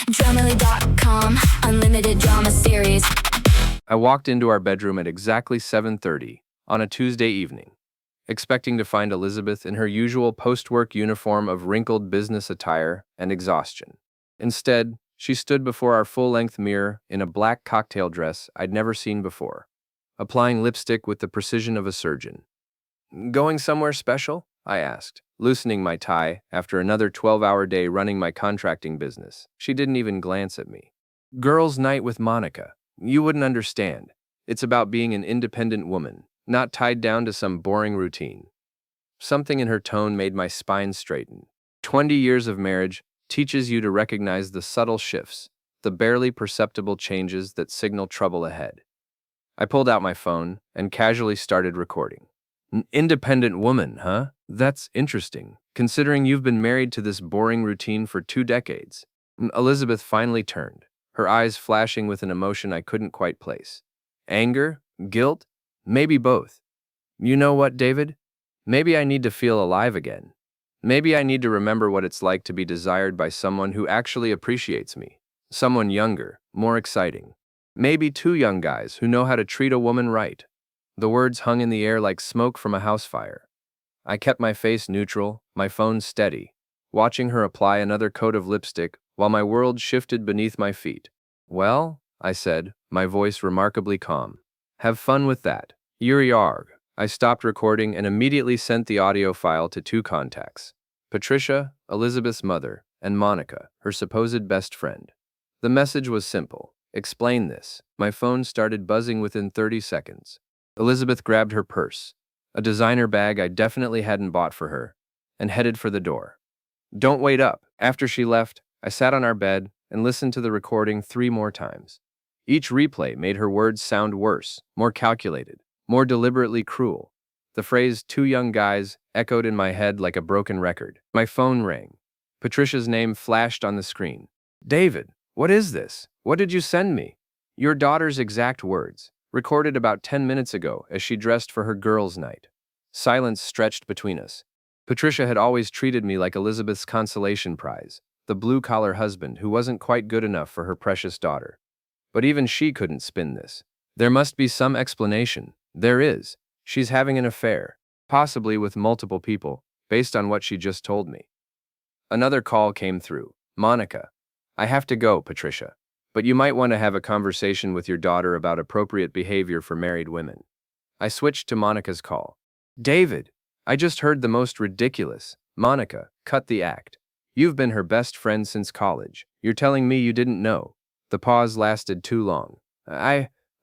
Dramily.com, unlimited drama series. I walked into our bedroom at exactly 7:30 on a Tuesday evening, expecting to find Elizabeth in her usual post-work uniform of wrinkled business attire and exhaustion. Instead, she stood before our full-length mirror in a black cocktail dress I'd never seen before, applying lipstick with the precision of a surgeon. "Going somewhere special?" I asked, loosening my tie after another 12-hour day running my contracting business. She didn't even glance at me. "Girls' night with Monica. You wouldn't understand. It's about being an independent woman, not tied down to some boring routine." Something in her tone made my spine straighten. 20 years of marriage teaches you to recognize the subtle shifts, the barely perceptible changes that signal trouble ahead. I pulled out my phone and casually started recording. "An independent woman, huh? That's interesting, considering you've been married to this boring routine for 2 decades. Elizabeth finally turned, her eyes flashing with an emotion I couldn't quite place. Anger? Guilt? Maybe both. "You know what, David? Maybe I need to feel alive again. Maybe I need to remember what it's like to be desired by someone who actually appreciates me. Someone younger, more exciting. Maybe 2 young guys who know how to treat a woman right." The words hung in the air like smoke from a house fire. I kept my face neutral, my phone steady, watching her apply another coat of lipstick while my world shifted beneath my feet. "Well," I said, my voice remarkably calm. "Have fun with that. Yuri Arg." I stopped recording and immediately sent the audio file to 2 contacts: Patricia, Elizabeth's mother, and Monica, her supposed best friend. The message was simple. "Explain this." My phone started buzzing within 30 seconds. Elizabeth grabbed her purse, a designer bag I definitely hadn't bought for her, and headed for the door. "Don't wait up." After she left, I sat on our bed and listened to the recording 3 more times. Each replay made her words sound worse, more calculated, more deliberately cruel. The phrase "2 young guys" echoed in my head like a broken record. My phone rang. Patricia's name flashed on the screen. "David, what is this? What did you send me?" "Your daughter's exact words, recorded about 10 minutes ago as she dressed for her girls' night." Silence stretched between us. Patricia had always treated me like Elizabeth's consolation prize, the blue-collar husband who wasn't quite good enough for her precious daughter. But even she couldn't spin this. There must be some explanation. There is. She's having an affair, possibly with multiple people, based on what she just told me. Another call came through. "Monica. I have to go, Patricia. But you might want to have a conversation with your daughter about appropriate behavior for married women." I switched to Monica's call. "David, I just heard the most ridiculous." "Monica, cut the act. You've been her best friend since college. You're telling me you didn't know." The pause lasted too long.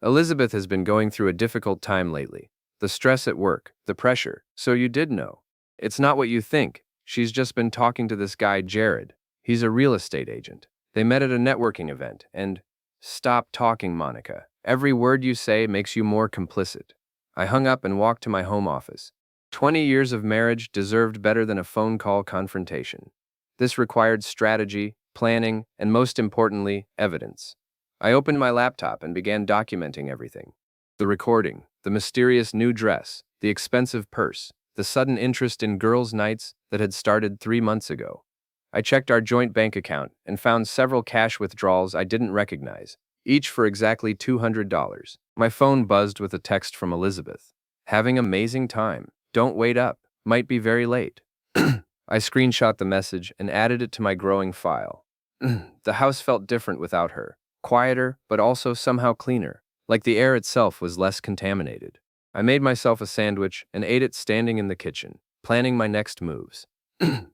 Elizabeth has been going through a difficult time lately. The stress at work, the pressure. So you did know." "It's not what you think. She's just been talking to this guy, Jared. He's a real estate agent. They met at a networking event, and—" "Stop talking, Monica. Every word you say makes you more complicit." I hung up and walked to my home office. 20 years of marriage deserved better than a phone call confrontation. This required strategy, planning, and most importantly, evidence. I opened my laptop and began documenting everything. The recording, the mysterious new dress, the expensive purse, the sudden interest in girls' nights that had started 3 months ago. I checked our joint bank account and found several cash withdrawals I didn't recognize, each for exactly $200. My phone buzzed with a text from Elizabeth. "Having amazing time. Don't wait up. Might be very late." I screenshot the message and added it to my growing file. The house felt different without her. Quieter, but also somehow cleaner, like the air itself was less contaminated. I made myself a sandwich and ate it standing in the kitchen, planning my next moves.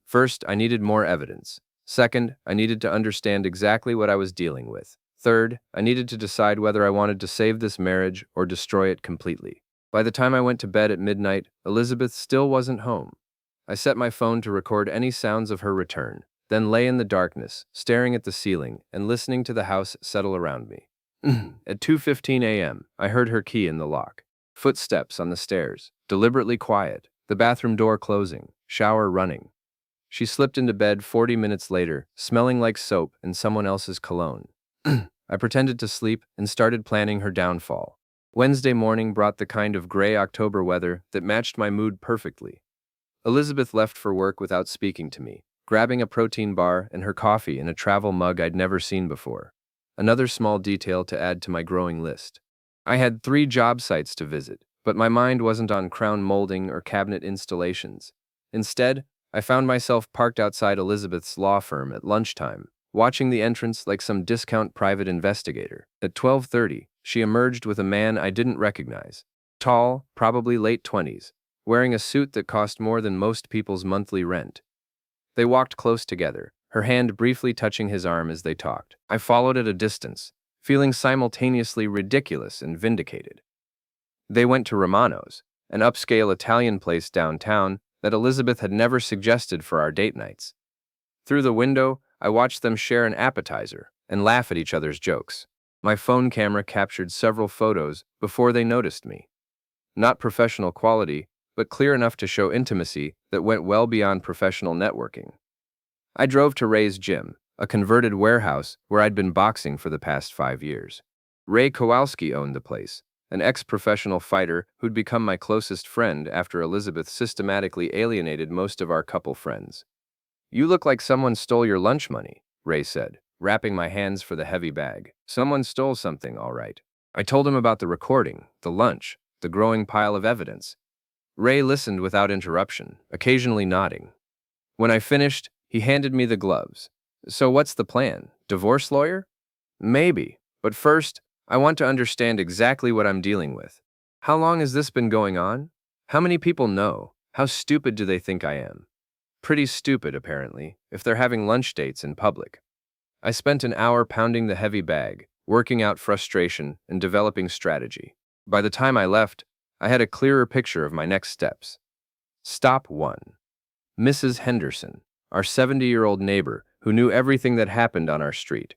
First, I needed more evidence. Second, I needed to understand exactly what I was dealing with. Third, I needed to decide whether I wanted to save this marriage or destroy it completely. By the time I went to bed at midnight, Elizabeth still wasn't home. I set my phone to record any sounds of her return, then lay in the darkness, staring at the ceiling and listening to the house settle around me. At 2:15 a.m., I heard her key in the lock. Footsteps on the stairs, deliberately quiet, the bathroom door closing, shower running. She slipped into bed 40 minutes later, smelling like soap and someone else's cologne. I pretended to sleep and started planning her downfall. Wednesday morning brought the kind of gray October weather that matched my mood perfectly. Elizabeth left for work without speaking to me, grabbing a protein bar and her coffee in a travel mug I'd never seen before. Another small detail to add to my growing list. I had 3 job sites to visit, but my mind wasn't on crown molding or cabinet installations. Instead, I found myself parked outside Elizabeth's law firm at lunchtime, watching the entrance like some discount private investigator. At 12:30, she emerged with a man I didn't recognize. Tall, probably late 20s, wearing a suit that cost more than most people's monthly rent. They walked close together, her hand briefly touching his arm as they talked. I followed at a distance, feeling simultaneously ridiculous and vindicated. They went to Romano's, an upscale Italian place downtown that Elizabeth had never suggested for our date nights. Through the window, I watched them share an appetizer and laugh at each other's jokes. My phone camera captured several photos before they noticed me. Not professional quality, but clear enough to show intimacy that went well beyond professional networking. I drove to Ray's gym, a converted warehouse where I'd been boxing for the past 5 years. Ray Kowalski owned the place, an ex-professional fighter who'd become my closest friend after Elizabeth systematically alienated most of our couple friends. "You look like someone stole your lunch money," Ray said, wrapping my hands for the heavy bag. "Someone stole something, all right." I told him about the recording, the lunch, the growing pile of evidence. Ray listened without interruption, occasionally nodding. When I finished, he handed me the gloves. "So what's the plan? Divorce lawyer?" "Maybe, but first, I want to understand exactly what I'm dealing with. How long has this been going on? How many people know? How stupid do they think I am?" Pretty stupid, apparently, if they're having lunch dates in public. I spent an hour pounding the heavy bag, working out frustration and developing strategy. By the time I left, I had a clearer picture of my next steps. Stop 1. Mrs. Henderson, our 70-year-old neighbor who knew everything that happened on our street.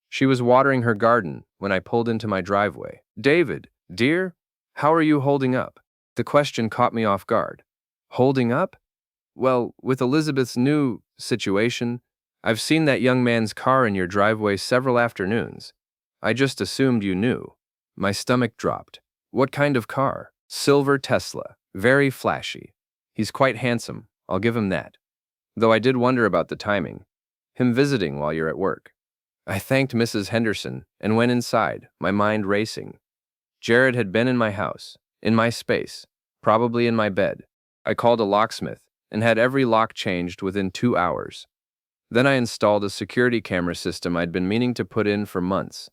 She was watering her garden when I pulled into my driveway. "David, dear, how are you holding up?" The question caught me off guard. Holding up? Well, with Elizabeth's new situation, I've seen that young man's car in your driveway several afternoons. I just assumed you knew. My stomach dropped. "What kind of car?" "Silver Tesla. Very flashy. He's quite handsome, I'll give him that. Though I did wonder about the timing. Him visiting while you're at work." I thanked Mrs. Henderson and went inside, my mind racing. Jared had been in my house, in my space, probably in my bed. I called a locksmith and had every lock changed within 2 hours. Then I installed a security camera system I'd been meaning to put in for months.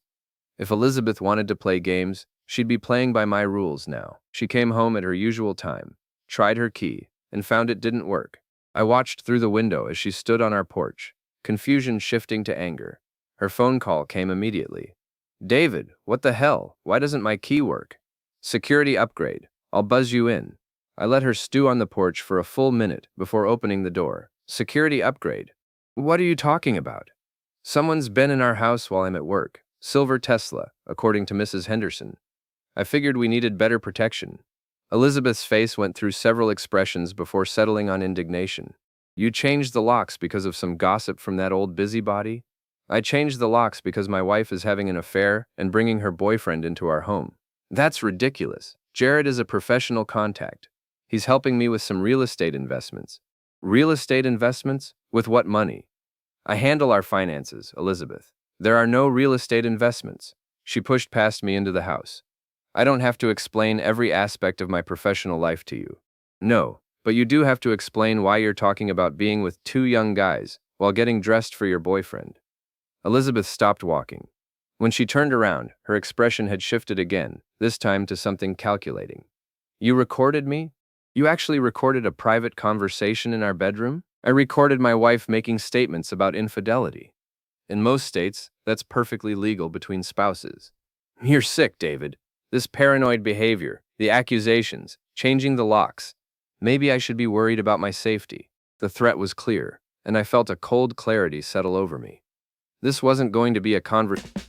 If Elizabeth wanted to play games, she'd be playing by my rules now. She came home at her usual time, tried her key, and found it didn't work. I watched through the window as she stood on our porch, confusion shifting to anger. Her phone call came immediately. "David, what the hell? Why doesn't my key work?" "Security upgrade. I'll buzz you in." I let her stew on the porch for a full minute before opening the door. "Security upgrade? What are you talking about?" "Someone's been in our house while I'm at work. Silver Tesla, according to Mrs. Henderson. I figured we needed better protection." Elizabeth's face went through several expressions before settling on indignation. "You changed the locks because of some gossip from that old busybody?" "I changed the locks because my wife is having an affair and bringing her boyfriend into our home." "That's ridiculous. Jared is a professional contact. He's helping me with some real estate investments." "Real estate investments? With what money?" "I handle our finances, Elizabeth. There are no real estate investments." She pushed past me into the house. "I don't have to explain every aspect of my professional life to you." "No, but you do have to explain why you're talking about being with 2 young guys while getting dressed for your boyfriend." Elizabeth stopped walking. When she turned around, her expression had shifted again, this time to something calculating. "You recorded me? You actually recorded a private conversation in our bedroom?" "I recorded my wife making statements about infidelity. In most states, that's perfectly legal between spouses." "You're sick, David. This paranoid behavior, the accusations, changing the locks. Maybe I should be worried about my safety." The threat was clear, and I felt a cold clarity settle over me. This wasn't going to be a conversation.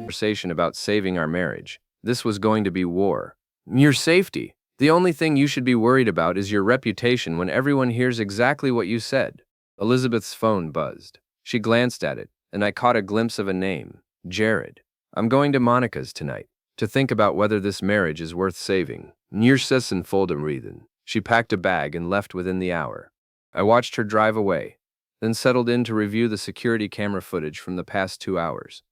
conversation about saving our marriage. This was going to be war. Your safety. The only thing you should be worried about is your reputation when everyone hears exactly what you said. Elizabeth's phone buzzed. She glanced at it, and I caught a glimpse of a name. Jared. I'm going to Monica's tonight to think about whether this marriage is worth saving. Nirsessen Foldemreithen. She packed a bag and left within the hour. I watched her drive away, then settled in to review the security camera footage from the past 2 hours.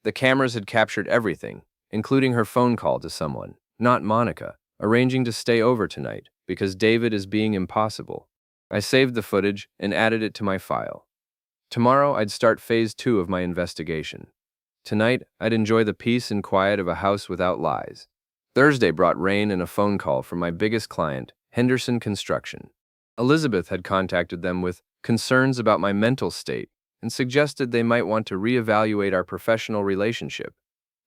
The cameras had captured everything, including her phone call to someone, not Monica, arranging to stay over tonight because David is being impossible. I saved the footage and added it to my file. Tomorrow I'd start phase 2 of my investigation. Tonight I'd enjoy the peace and quiet of a house without lies. Thursday brought rain and a phone call from my biggest client, Henderson Construction. Elizabeth had contacted them with concerns about my mental state and suggested they might want to reevaluate our professional relationship.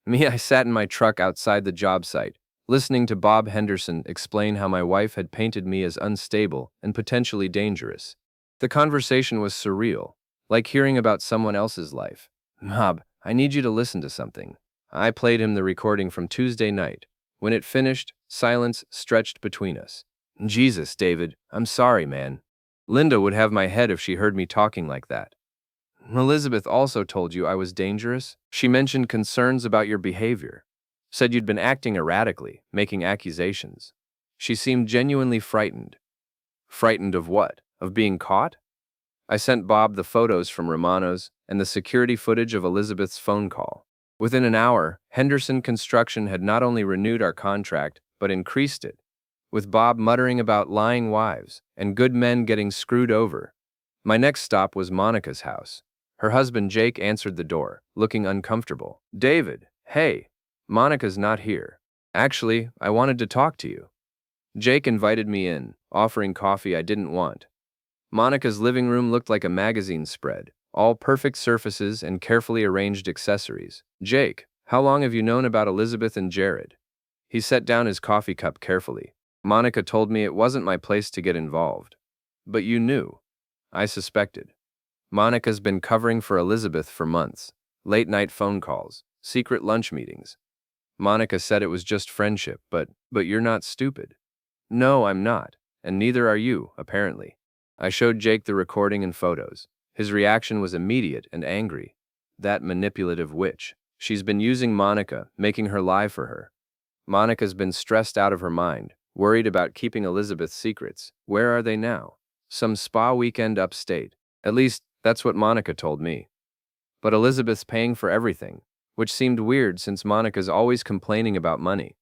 I sat in my truck outside the job site, listening to Bob Henderson explain how my wife had painted me as unstable and potentially dangerous. The conversation was surreal, like hearing about someone else's life. Bob, I need you to listen to something. I played him the recording from Tuesday night. When it finished, silence stretched between us. Jesus, David, I'm sorry, man. Linda would have my head if she heard me talking like that. Elizabeth also told you I was dangerous? She mentioned concerns about your behavior. Said you'd been acting erratically, making accusations. She seemed genuinely frightened. Frightened of what? Of being caught? I sent Bob the photos from Romano's and the security footage of Elizabeth's phone call. Within an hour, Henderson Construction had not only renewed our contract, but increased it, with Bob muttering about lying wives and good men getting screwed over. My next stop was Monica's house. Her husband Jake answered the door, looking uncomfortable. David, hey, Monica's not here. Actually, I wanted to talk to you. Jake invited me in, offering coffee I didn't want. Monica's living room looked like a magazine spread, all perfect surfaces and carefully arranged accessories. Jake, how long have you known about Elizabeth and Jared? He set down his coffee cup carefully. Monica told me it wasn't my place to get involved. But you knew. I suspected. Monica's been covering for Elizabeth for months. Late-night phone calls, secret lunch meetings. Monica said it was just friendship, but you're not stupid. No, I'm not, and neither are you, apparently. I showed Jake the recording and photos. His reaction was immediate and angry. That manipulative witch. She's been using Monica, making her lie for her. Monica's been stressed out of her mind, worried about keeping Elizabeth's secrets. Where are they now? Some spa weekend upstate. At least, that's what Monica told me. But Elizabeth's paying for everything, which seemed weird since Monica's always complaining about money.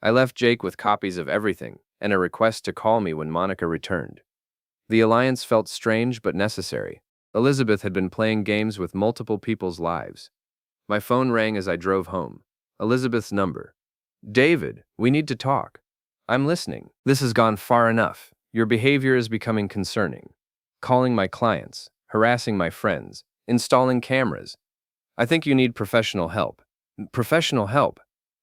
I left Jake with copies of everything and a request to call me when Monica returned. The alliance felt strange but necessary. Elizabeth had been playing games with multiple people's lives. My phone rang as I drove home. Elizabeth's number. David, we need to talk. I'm listening. This has gone far enough. Your behavior is becoming concerning. Calling my clients, harassing my friends, installing cameras. I think you need professional help. Professional help?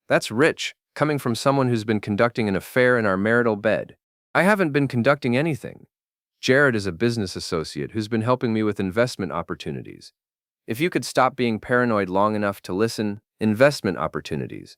That's rich, coming from someone who's been conducting an affair in our marital bed. I haven't been conducting anything. Jared is a business associate who's been helping me with investment opportunities. If you could stop being paranoid long enough to listen, investment opportunities.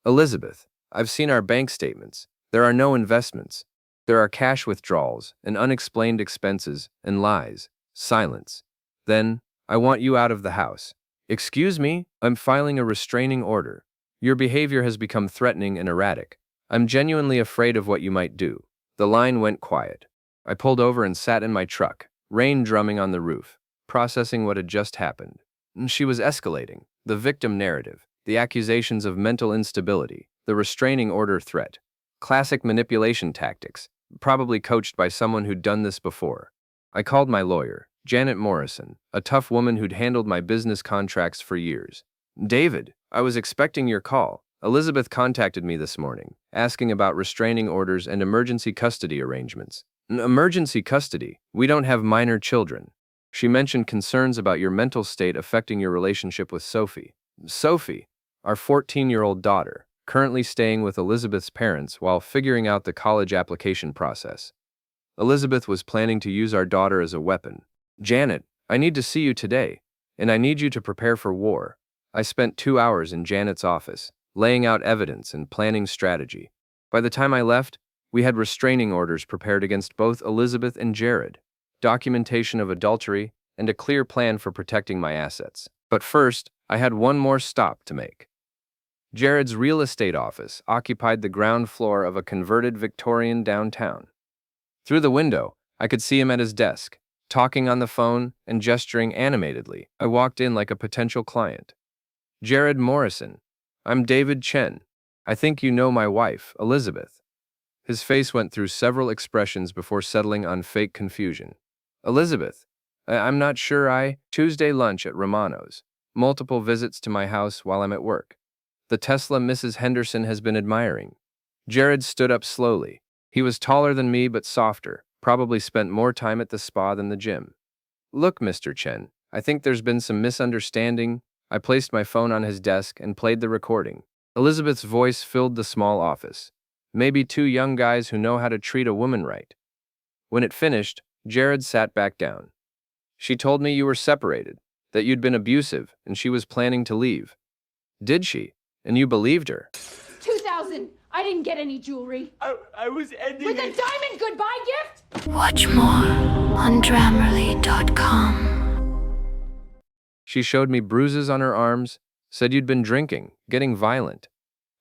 Elizabeth, I've seen our bank statements. There are no investments. There are cash withdrawals and unexplained expenses and lies. Silence. Then, I want you out of the house. Excuse me, I'm filing a restraining order. Your behavior has become threatening and erratic. I'm genuinely afraid of what you might do. The line went quiet. I pulled over and sat in my truck, rain drumming on the roof, processing what had just happened. She was escalating. The victim narrative, the accusations of mental instability, the restraining order threat. Classic manipulation tactics, probably coached by someone who'd done this before. I called my lawyer, Janet Morrison, a tough woman who'd handled my business contracts for years. David, I was expecting your call. Elizabeth contacted me this morning, asking about restraining orders and emergency custody arrangements. Emergency custody? We don't have minor children. She mentioned concerns about your mental state affecting your relationship with Sophie. Sophie, our 14-year-old daughter, currently staying with Elizabeth's parents while figuring out the college application process. Elizabeth was planning to use our daughter as a weapon. Janet, I need to see you today, and I need you to prepare for war. I spent 2 hours in Janet's office, laying out evidence and planning strategy. By the time I left, we had restraining orders prepared against both Elizabeth and Jared, documentation of adultery, and a clear plan for protecting my assets. But first, I had one more stop to make. Jared's real estate office occupied the ground floor of a converted Victorian downtown. Through the window, I could see him at his desk, talking on the phone and gesturing animatedly. I walked in like a potential client. Jared Morrison, I'm David Chen. I think you know my wife, Elizabeth. His face went through several expressions before settling on fake confusion. Elizabeth, I'm not sure. Tuesday lunch at Romano's. Multiple visits to my house while I'm at work. The Tesla Mrs. Henderson has been admiring. Jared stood up slowly. He was taller than me but softer, probably spent more time at the spa than the gym. Look, Mr. Chen, I think there's been some misunderstanding. I placed my phone on his desk and played the recording. Elizabeth's voice filled the small office. Maybe two young guys who know how to treat a woman right. When it finished, Jared sat back down. She told me you were separated, that you'd been abusive, and she was planning to leave. Did she? And you believed her? 2,000. I didn't get any jewelry. I was ending With a it. diamond goodbye gift? Watch more on Grammarly.com. She showed me bruises on her arms, said you'd been drinking, getting violent.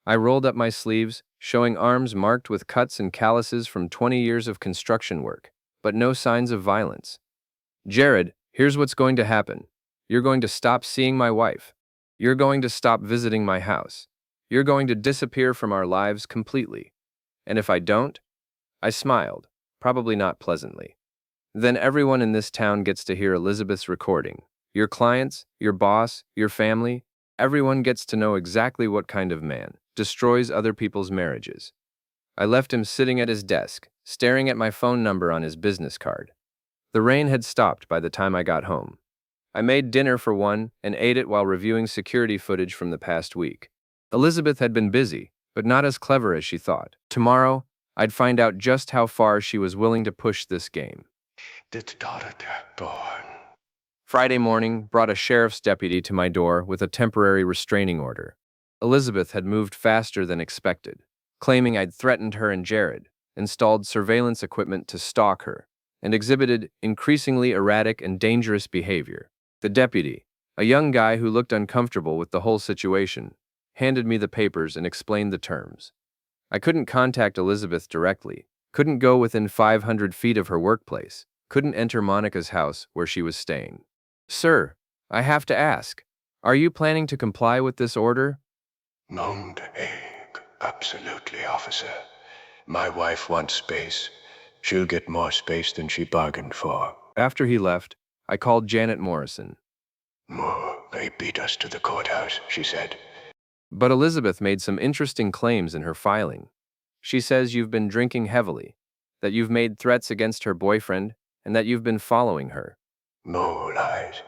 I rolled up my sleeves, showing arms marked with cuts and calluses from 20 years of construction work, but no signs of violence. Jared, here's what's going to happen. You're going to stop seeing my wife. You're going to stop visiting my house. You're going to disappear from our lives completely. And if I don't? I smiled, probably not pleasantly. Then everyone in this town gets to hear Elizabeth's recording. Your clients, your boss, your family, everyone gets to know exactly what kind of man destroys other people's marriages. I left him sitting at his desk, staring at my phone number on his business card. The rain had stopped by the time I got home. I made dinner for one and ate it while reviewing security footage from the past week. Elizabeth had been busy, but not as clever as she thought. Tomorrow, I'd find out just how far she was willing to push this game. Friday morning brought a sheriff's deputy to my door with a temporary restraining order. Elizabeth had moved faster than expected, claiming I'd threatened her and Jared, installed surveillance equipment to stalk her, and exhibited increasingly erratic and dangerous behavior. The deputy, a young guy who looked uncomfortable with the whole situation, handed me the papers and explained the terms. I couldn't contact Elizabeth directly, couldn't go within 500 feet of her workplace, couldn't enter Monica's house where she was staying. Sir, I have to ask, are you planning to comply with this order? Absolutely, officer. My wife wants space. She'll get more space than she bargained for. After he left, I called Janet Morrison. They beat us to the courthouse, she said. But Elizabeth made some interesting claims in her filing. She says you've been drinking heavily, that you've made threats against her boyfriend, and that you've been following her. No lies.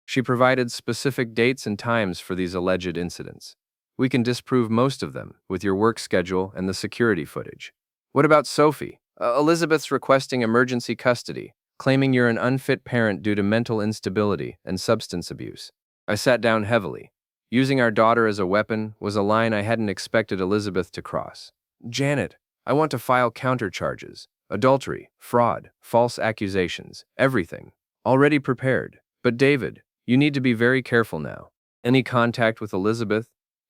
She provided specific dates and times for these alleged incidents. We can disprove most of them with your work schedule and the security footage. What about Sophie? Elizabeth's requesting emergency custody, claiming you're an unfit parent due to mental instability and substance abuse. I sat down heavily. Using our daughter as a weapon was a line I hadn't expected Elizabeth to cross. Janet, I want to file countercharges. Adultery, fraud, false accusations, everything. Already prepared. But David, you need to be very careful now. Any contact with Elizabeth,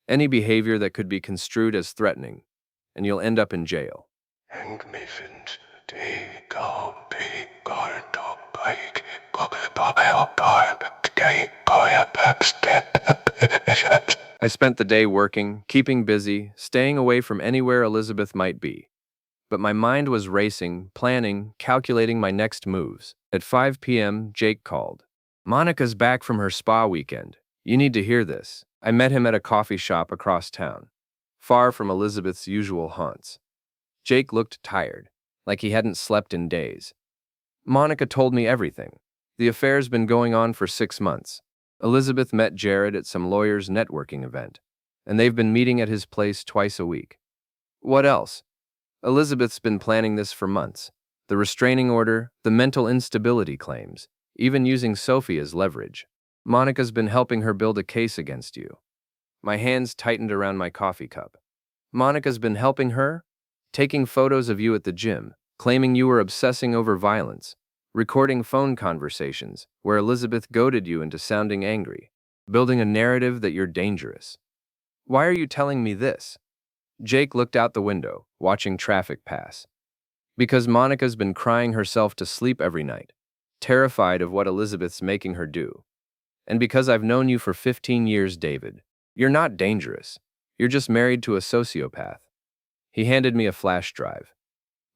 any behavior that could be construed as threatening, and you'll end up in jail. I spent the day working, keeping busy, staying away from anywhere Elizabeth might be. But my mind was racing, planning, calculating my next moves. At 5 p.m., Jake called. Monica's back from her spa weekend. You need to hear this. I met him at a coffee shop across town, far from Elizabeth's usual haunts. Jake looked tired, like he hadn't slept in days. Monica told me everything. The affair's been going on for 6 months. Elizabeth met Jared at some lawyer's networking event, and they've been meeting at his place twice a week. What else? Elizabeth's been planning this for months. The restraining order, the mental instability claims, even using Sophie as leverage. Monica's been helping her build a case against you. My hands tightened around my coffee cup. Monica's been helping her? Taking photos of you at the gym, claiming you were obsessing over violence, recording phone conversations where Elizabeth goaded you into sounding angry, building a narrative that you're dangerous. Why are you telling me this? Jake looked out the window, watching traffic pass. Because Monica's been crying herself to sleep every night, terrified of what Elizabeth's making her do. And because I've known you for 15 years, David, you're not dangerous. You're just married to a sociopath. He handed me a flash drive.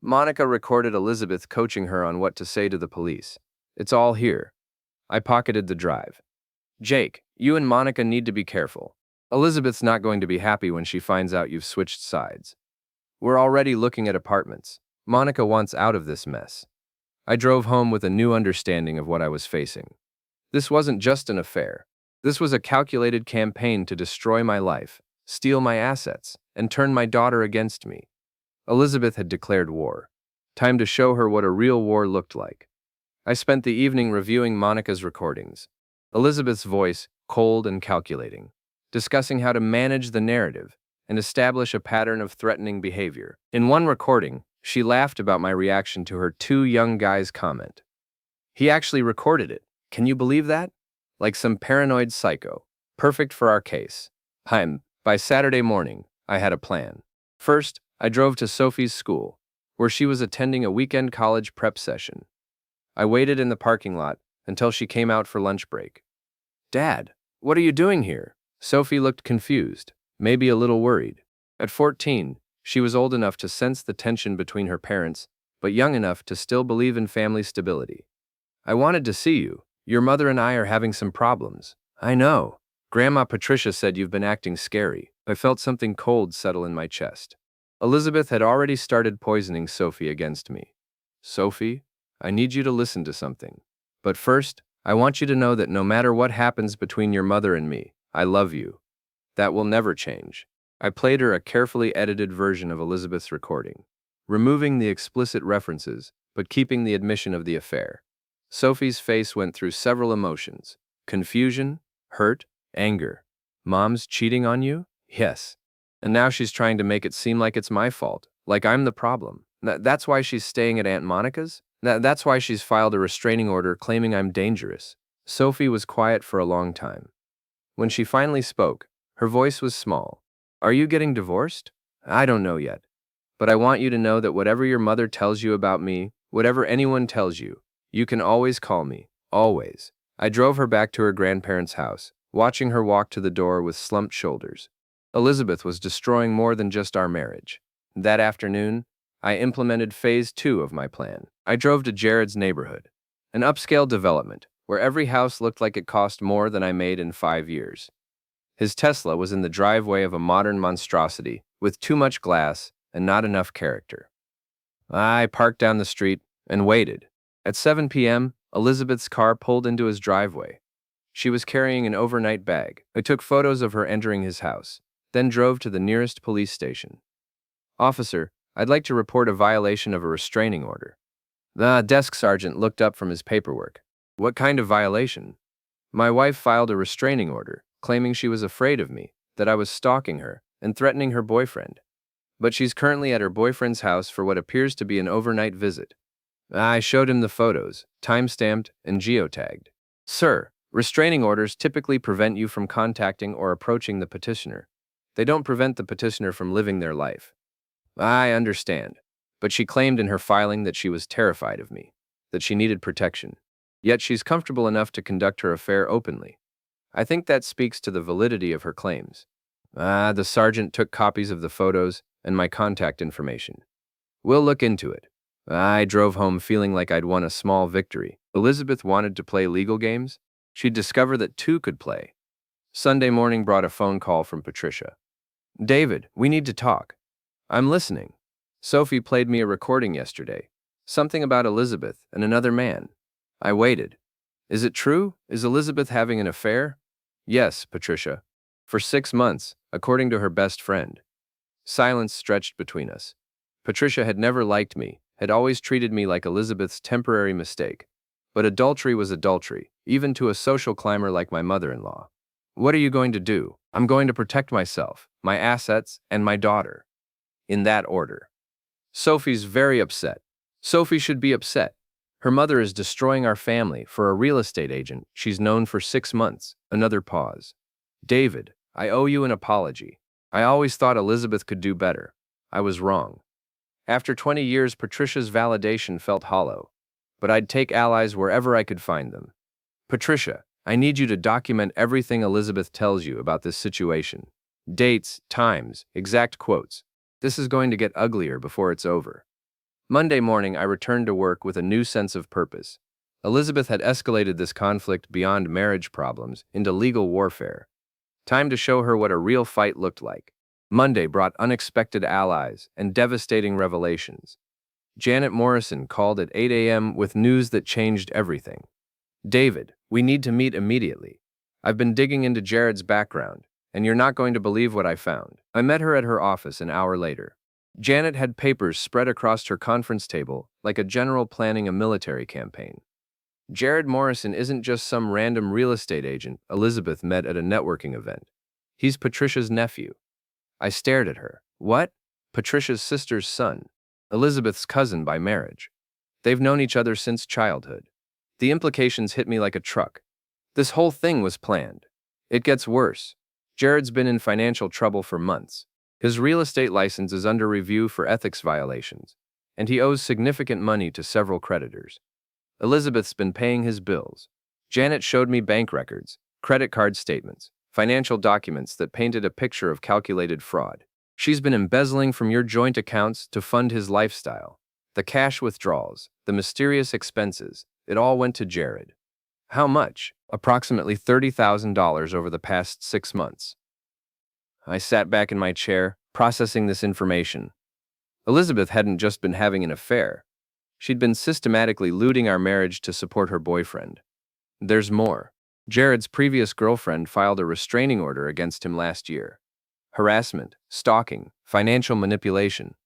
Monica recorded Elizabeth coaching her on what to say to the police. It's all here. I pocketed the drive. Jake, you and Monica need to be careful. Elizabeth's not going to be happy when she finds out you've switched sides. We're already looking at apartments. Monica wants out of this mess. I drove home with a new understanding of what I was facing. This wasn't just an affair. This was a calculated campaign to destroy my life, steal my assets, and turn my daughter against me. Elizabeth had declared war. Time to show her what a real war looked like. I spent the evening reviewing Monica's recordings. Elizabeth's voice, cold and calculating, discussing how to manage the narrative and establish a pattern of threatening behavior. In one recording, she laughed about my reaction to her two young guys' comment. He actually recorded it. Can you believe that? Like some paranoid psycho. Perfect for our case. By Saturday morning, I had a plan. First, I drove to Sophie's school, where she was attending a weekend college prep session. I waited in the parking lot until she came out for lunch break. Dad, what are you doing here? Sophie looked confused, maybe a little worried. At 14, she was old enough to sense the tension between her parents, but young enough to still believe in family stability. I wanted to see you. Your mother and I are having some problems. I know. Grandma Patricia said you've been acting scary. I felt something cold settle in my chest. Elizabeth had already started poisoning Sophie against me. Sophie, I need you to listen to something. But first, I want you to know that no matter what happens between your mother and me, I love you. That will never change. I played her a carefully edited version of Elizabeth's recording, removing the explicit references, but keeping the admission of the affair. Sophie's face went through several emotions: confusion, hurt, anger. Mom's cheating on you? Yes. And now she's trying to make it seem like it's my fault, like I'm the problem. That's why she's staying at Aunt Monica's? That's why she's filed a restraining order claiming I'm dangerous. Sophie was quiet for a long time. When she finally spoke, her voice was small. Are you getting divorced? I don't know yet. But I want you to know that whatever your mother tells you about me, whatever anyone tells you, you can always call me. Always. I drove her back to her grandparents' house, watching her walk to the door with slumped shoulders. Elizabeth was destroying more than just our marriage. That afternoon, I implemented phase 2 of my plan. I drove to Jared's neighborhood, an upscale development where every house looked like it cost more than I made in 5 years. His Tesla was in the driveway of a modern monstrosity with too much glass and not enough character. I parked down the street and waited. At 7 p.m., Elizabeth's car pulled into his driveway. She was carrying an overnight bag. I took photos of her entering his house, then drove to the nearest police station. Officer, I'd like to report a violation of a restraining order. The desk sergeant looked up from his paperwork. What kind of violation? My wife filed a restraining order, claiming she was afraid of me, that I was stalking her, and threatening her boyfriend. But she's currently at her boyfriend's house for what appears to be an overnight visit. I showed him the photos, time-stamped and geotagged. Sir, restraining orders typically prevent you from contacting or approaching the petitioner. They don't prevent the petitioner from living their life. I understand, but she claimed in her filing that she was terrified of me, that she needed protection. Yet she's comfortable enough to conduct her affair openly. I think that speaks to the validity of her claims. The sergeant took copies of the photos and my contact information. We'll look into it. I drove home feeling like I'd won a small victory. Elizabeth wanted to play legal games. She'd discovered that two could play. Sunday morning brought a phone call from Patricia. David, we need to talk. I'm listening. Sophie played me a recording yesterday. Something about Elizabeth and another man. I waited. Is it true? Is Elizabeth having an affair? Yes, Patricia. For 6 months, according to her best friend. Silence stretched between us. Patricia had never liked me, had always treated me like Elizabeth's temporary mistake. But adultery was adultery, even to a social climber like my mother-in-law. What are you going to do? I'm going to protect myself, my assets, and my daughter. In that order. Sophie's very upset. Sophie should be upset. Her mother is destroying our family for a real estate agent she's known for 6 months. Another pause. David, I owe you an apology. I always thought Elizabeth could do better. I was wrong. After 20 years, Patricia's validation felt hollow. But I'd take allies wherever I could find them. Patricia, I need you to document everything Elizabeth tells you about this situation. Dates, times, exact quotes. This is going to get uglier before it's over. Monday morning, I returned to work with a new sense of purpose. Elizabeth had escalated this conflict beyond marriage problems into legal warfare. Time to show her what a real fight looked like. Monday brought unexpected allies and devastating revelations. Janet Morrison called at 8 a.m. with news that changed everything. David, we need to meet immediately. I've been digging into Jared's background, and you're not going to believe what I found. I met her at her office an hour later. Janet had papers spread across her conference table like a general planning a military campaign. Jared Morrison isn't just some random real estate agent Elizabeth met at a networking event. He's Patricia's nephew. I stared at her. What? Patricia's sister's son. Elizabeth's cousin by marriage. They've known each other since childhood. The implications hit me like a truck. This whole thing was planned. It gets worse. Jared's been in financial trouble for months. His real estate license is under review for ethics violations, and he owes significant money to several creditors. Elizabeth's been paying his bills. Janet showed me bank records, credit card statements, financial documents that painted a picture of calculated fraud. She's been embezzling from your joint accounts to fund his lifestyle. The cash withdrawals, the mysterious expenses, it all went to Jared. How much? Approximately $30,000 over the past 6 months. I sat back in my chair, processing this information. Elizabeth hadn't just been having an affair. She'd been systematically looting our marriage to support her boyfriend. There's more. Jared's previous girlfriend filed a restraining order against him last year. Harassment, stalking, financial manipulation.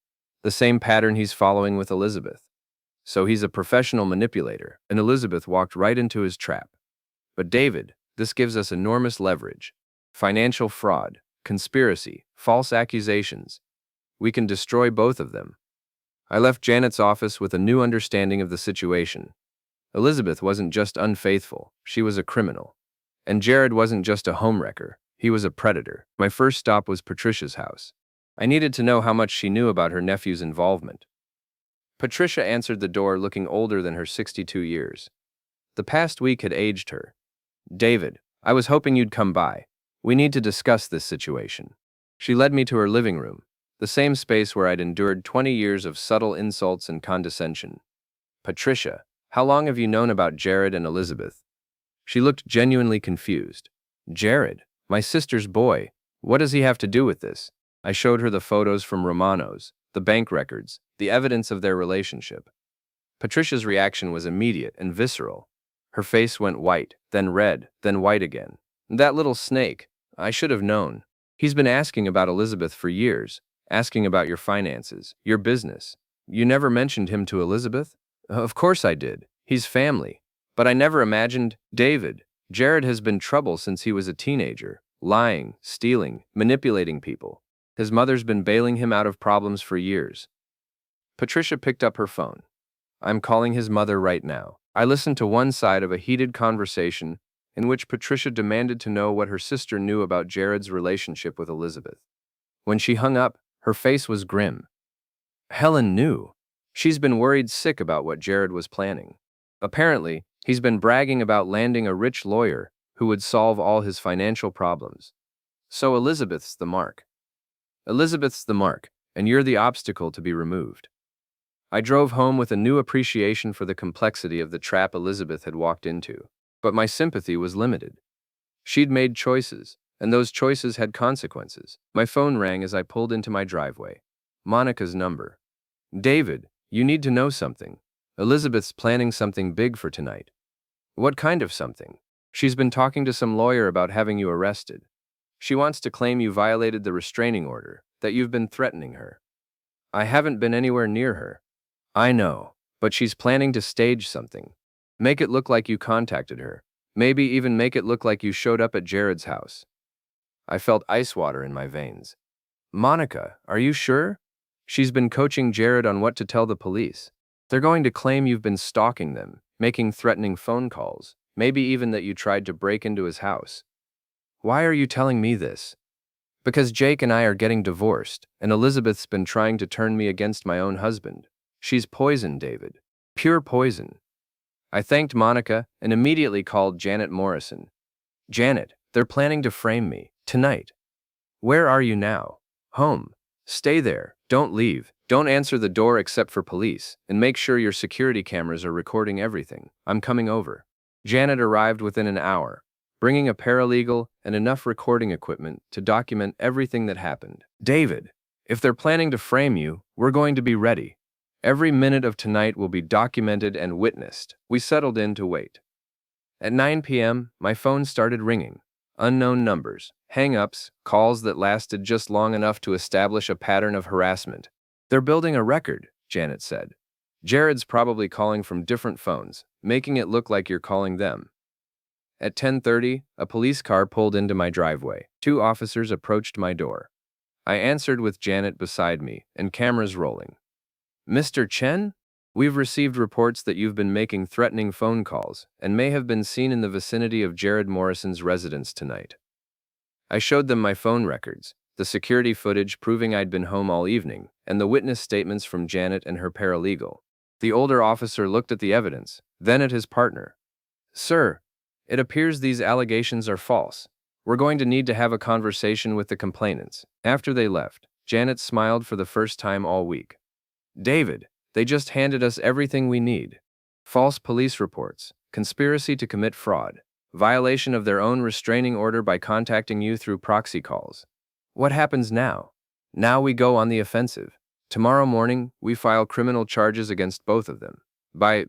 The same pattern he's following with Elizabeth. So he's a professional manipulator, and Elizabeth walked right into his trap. But David, this gives us enormous leverage. Financial fraud, conspiracy, false accusations. We can destroy both of them. I left Janet's office with a new understanding of the situation. Elizabeth wasn't just unfaithful, she was a criminal. And Jared wasn't just a homewrecker, he was a predator. My first stop was Patricia's house. I needed to know how much she knew about her nephew's involvement. Patricia answered the door looking older than her 62 years. The past week had aged her. David, I was hoping you'd come by. We need to discuss this situation. She led me to her living room, the same space where I'd endured 20 years of subtle insults and condescension. Patricia, how long have you known about Jared and Elizabeth? She looked genuinely confused. Jared, my sister's boy. What does he have to do with this? I showed her the photos from Romano's, the bank records, the evidence of their relationship. Patricia's reaction was immediate and visceral. Her face went white, then red, then white again. That little snake, I should have known. He's been asking about Elizabeth for years, asking about your finances, your business. You never mentioned him to Elizabeth? Of course I did. He's family. But I never imagined, David, Jared has been trouble since he was a teenager, lying, stealing, manipulating people. His mother's been bailing him out of problems for years. Patricia picked up her phone. I'm calling his mother right now. I listened to one side of a heated conversation in which Patricia demanded to know what her sister knew about Jared's relationship with Elizabeth. When she hung up, her face was grim. Helen knew. She's been worried sick about what Jared was planning. Apparently, he's been bragging about landing a rich lawyer who would solve all his financial problems. So Elizabeth's the mark. Elizabeth's the mark, and you're the obstacle to be removed. I drove home with a new appreciation for the complexity of the trap Elizabeth had walked into, but my sympathy was limited. She'd made choices, and those choices had consequences. My phone rang as I pulled into my driveway. Monica's number. David, you need to know something. Elizabeth's planning something big for tonight. What kind of something? She's been talking to some lawyer about having you arrested. She wants to claim you violated the restraining order, that you've been threatening her. I haven't been anywhere near her. I know, but she's planning to stage something. Make it look like you contacted her. Maybe even make it look like you showed up at Jared's house. I felt ice water in my veins. Monica, are you sure? She's been coaching Jared on what to tell the police. They're going to claim you've been stalking them, making threatening phone calls, maybe even that you tried to break into his house. Why are you telling me this? Because Jake and I are getting divorced, and Elizabeth's been trying to turn me against my own husband. She's poison, David. Pure poison. I thanked Monica and immediately called Janet Morrison. Janet, they're planning to frame me, tonight. Where are you now? Home. Stay there. Don't leave. Don't answer the door except for police, and make sure your security cameras are recording everything. I'm coming over. Janet arrived within an hour, bringing a paralegal and enough recording equipment to document everything that happened. David, if they're planning to frame you, we're going to be ready. Every minute of tonight will be documented and witnessed. We settled in to wait. At 9 p.m., my phone started ringing. Unknown numbers, hang-ups, calls that lasted just long enough to establish a pattern of harassment. They're building a record, Janet said. Jared's probably calling from different phones, making it look like you're calling them. At 10:30, a police car pulled into my driveway. 2 officers approached my door. I answered with Janet beside me and cameras rolling. Mr. Chen? We've received reports that you've been making threatening phone calls and may have been seen in the vicinity of Jared Morrison's residence tonight. I showed them my phone records, the security footage proving I'd been home all evening, and the witness statements from Janet and her paralegal. The older officer looked at the evidence, then at his partner. Sir, it appears these allegations are false. We're going to need to have a conversation with the complainants. After they left, Janet smiled for the first time all week. David, they just handed us everything we need. False police reports, conspiracy to commit fraud, violation of their own restraining order by contacting you through proxy calls. What happens now? Now we go on the offensive. Tomorrow morning, we file criminal charges against both of them. By